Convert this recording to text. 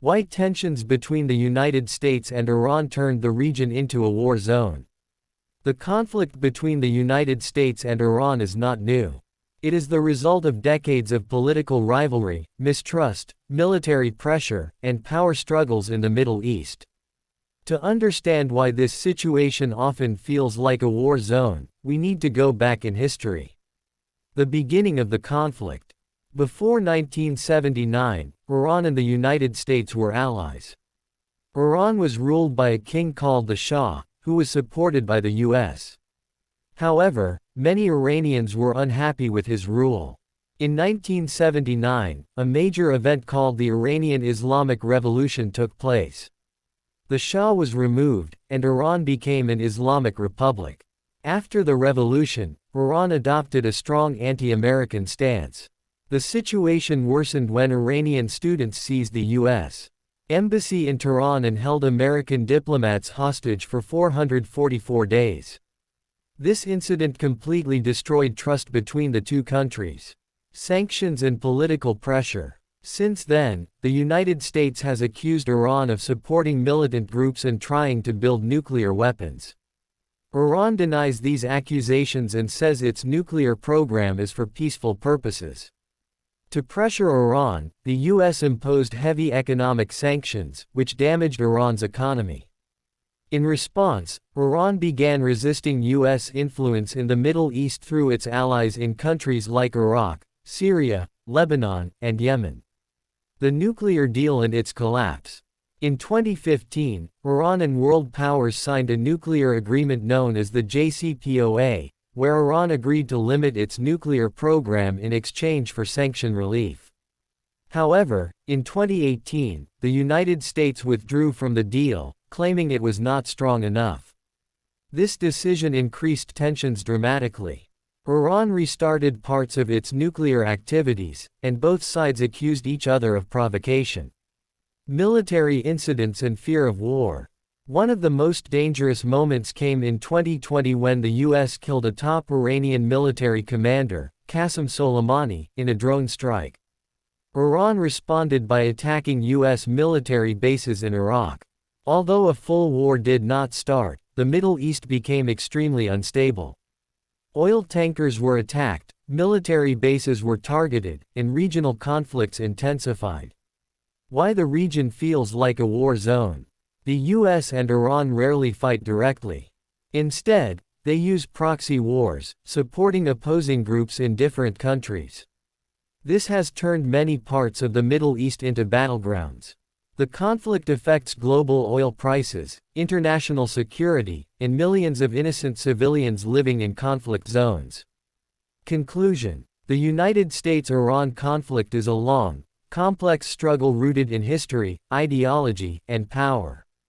Why tensions between the United States and Iran turned the region into a war zone. The conflict between the United States and Iran is not new. It is the result of decades of political rivalry, mistrust, military pressure, and power struggles in the Middle East. To understand why this situation often feels like a war zone, we need to go back in history. The beginning of the conflict. Before 1979, Iran and the United States were allies. Iran was ruled by a king called the Shah, who was supported by the US. However, many Iranians were unhappy with his rule. In 1979, a major event called the Iranian Islamic Revolution took place. The Shah was removed, and Iran became an Islamic Republic. After the revolution, Iran adopted a strong anti-American stance. The situation worsened when Iranian students seized the U.S. embassy in Tehran and held American diplomats hostage for 444 days. This incident completely destroyed trust between the two countries. Sanctions and political pressure. Since then, the United States has accused Iran of supporting militant groups and trying to build nuclear weapons. Iran denies these accusations and says its nuclear program is for peaceful purposes. To pressure Iran, the U.S. imposed heavy economic sanctions, which damaged Iran's economy. In response, Iran began resisting U.S. influence in the Middle East through its allies in countries like Iraq, Syria, Lebanon, and Yemen. The nuclear deal and its collapse. In 2015, Iran and world powers signed a nuclear agreement known as the JCPOA, where Iran agreed to limit its nuclear program in exchange for sanction relief. However, in 2018, the United States withdrew from the deal, claiming it was not strong enough. This decision increased tensions dramatically. Iran restarted parts of its nuclear activities, and both sides accused each other of provocation. Military incidents and fear of war. One of the most dangerous moments came in 2020 when the U.S. killed a top Iranian military commander, Qasem Soleimani, in a drone strike. Iran responded by attacking U.S. military bases in Iraq. Although a full war did not start, the Middle East became extremely unstable. Oil tankers were attacked, military bases were targeted, and regional conflicts intensified. Why the region feels like a war zone. The US and Iran rarely fight directly. Instead, they use proxy wars, supporting opposing groups in different countries. This has turned many parts of the Middle East into battlegrounds. The conflict affects global oil prices, international security, and millions of innocent civilians living in conflict zones. Conclusion. The United States-Iran conflict is a long, complex struggle rooted in history, ideology, and power.